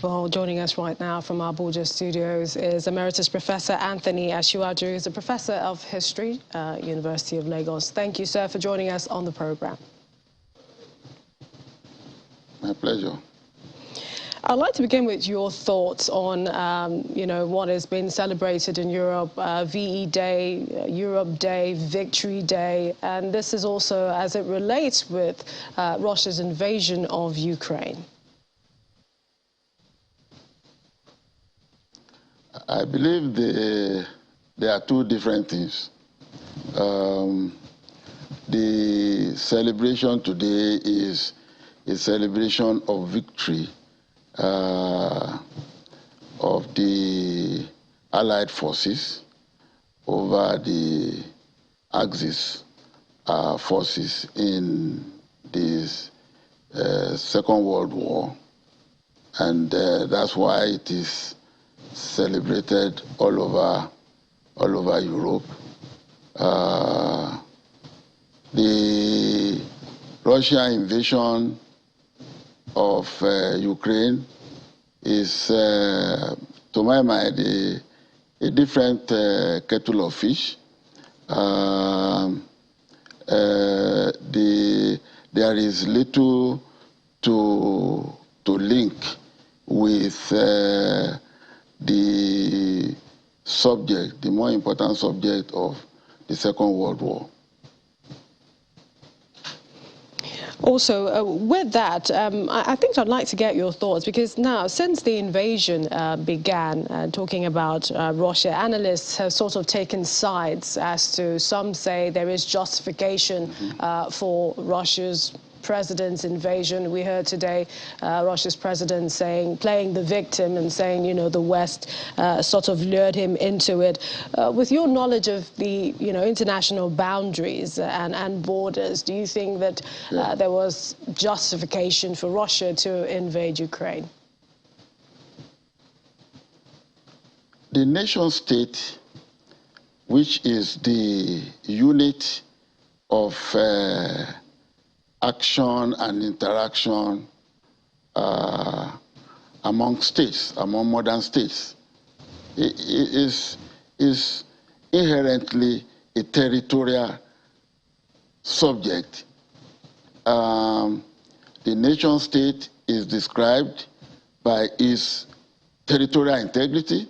Well, joining us right now from our Abuja studios is Emeritus Professor Anthony Asiwaju, who's a Professor of History, University of Lagos. Thank you, sir, for joining us on the program. My pleasure. I'd like to begin with your thoughts on, what has been celebrated in Europe, VE Day, Europe Day, Victory Day, and this is also as it relates with Russia's invasion of Ukraine. I believe there are two different things. The celebration today is a celebration of victory of the Allied forces over the Axis forces in this Second World War, and that's why it is celebrated all over Europe. The Russian invasion of Ukraine is, to my mind, a different kettle of fish. There is little to link with the subject, the more important subject of the Second World War. Also, with that, I think I'd like to get your thoughts, because now, since the invasion began, talking about Russia, analysts have sort of taken sides as to, some say there is justification for Russia's president's invasion. We heard today Russia's president playing the victim and saying, the West sort of lured him into it. With your knowledge of the, international boundaries and borders, do you think that there was justification for Russia to invade Ukraine? The nation state, which is the unit of action and interaction among states, among modern states, is inherently a territorial subject. The nation state is described by its territorial integrity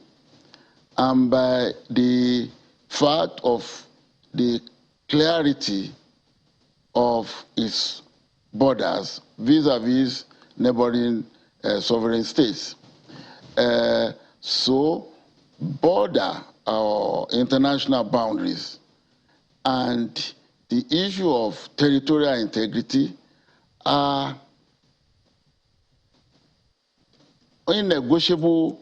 and by the fact of the clarity of its borders vis-a-vis neighboring sovereign states. So border or international boundaries and the issue of territorial integrity are unnegotiable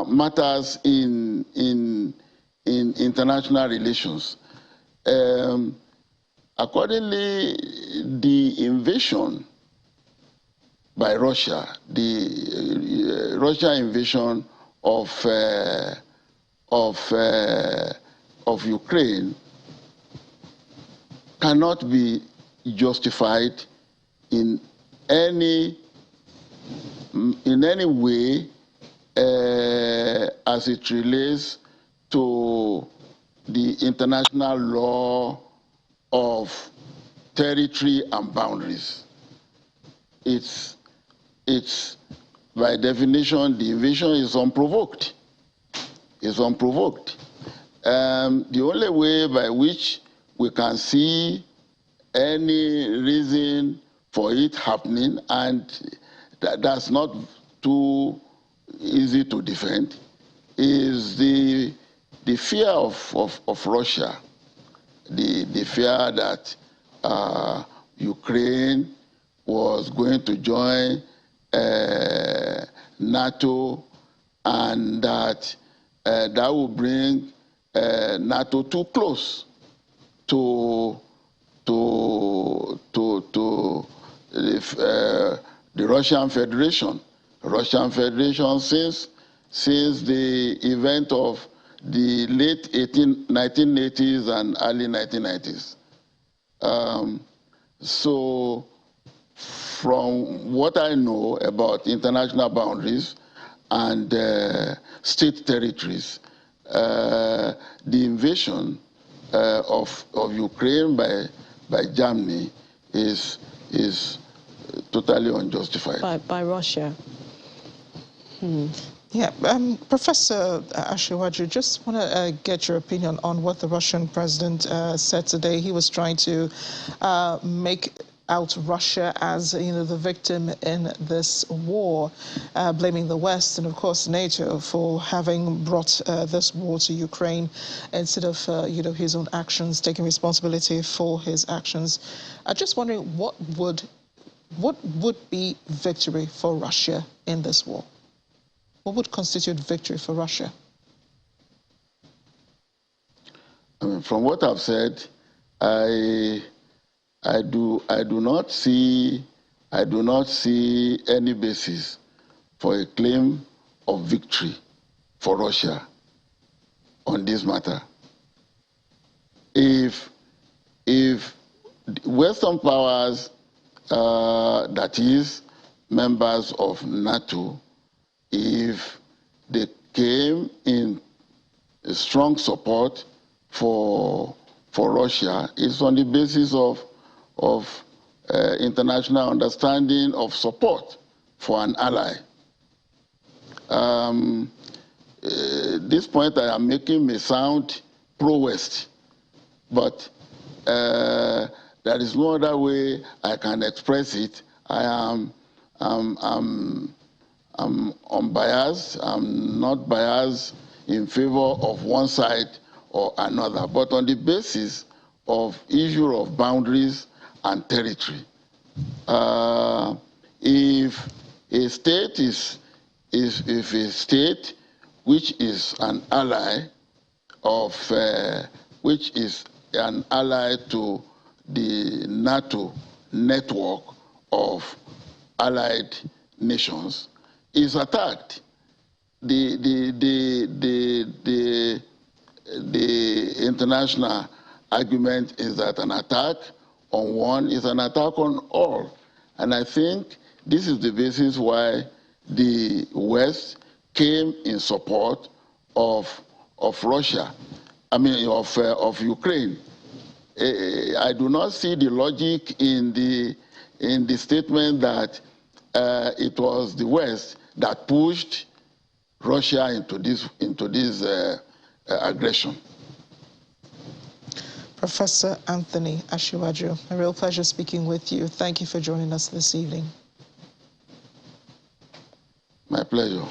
matters in international relations. Accordingly, the invasion by Russia, the Russian invasion of Ukraine, cannot be justified in any way as it relates to the international law of territory and boundaries. It's by definition, the invasion is unprovoked. It's unprovoked. The only way by which we can see any reason for it happening, and that's not too easy to defend, is the fear of Russia. The fear that Ukraine was going to join NATO, and that that will bring NATO too close to the Russian Federation. Russian Federation since the event of the late 1980s and early 1990s. So from what I know about international boundaries and state territories, the invasion of Ukraine by Germany is totally unjustified. By Russia. Yeah, Professor Asiwaju, just want to get your opinion on what the Russian president said today. He was trying to make out Russia as, the victim in this war, blaming the West and, of course, NATO for having brought this war to Ukraine instead of, his own actions, taking responsibility for his actions. I'm just wondering what would be victory for Russia in this war? What would constitute victory for Russia? I mean, from what I've said, I do not see any basis for a claim of victory for Russia on this matter. If Western powers, that is, members of NATO, if they came in strong support for Russia, it's on the basis of international understanding of support for an ally. This point I am making may sound pro-West, but there is no other way I can express it. I'm unbiased. I'm not biased in favor of one side or another, but on the basis of issue of boundaries and territory. If a state if a state which is an ally to the NATO network of allied nations is attacked, the international argument is that an attack on one is an attack on all. And I think this is the basis why the West came in support of Russia, of Ukraine. I do not see the logic in the statement that it was the West that pushed Russia into this aggression. Professor Anthony Asiwaju, a real pleasure speaking with you. Thank you for joining us this evening. My pleasure.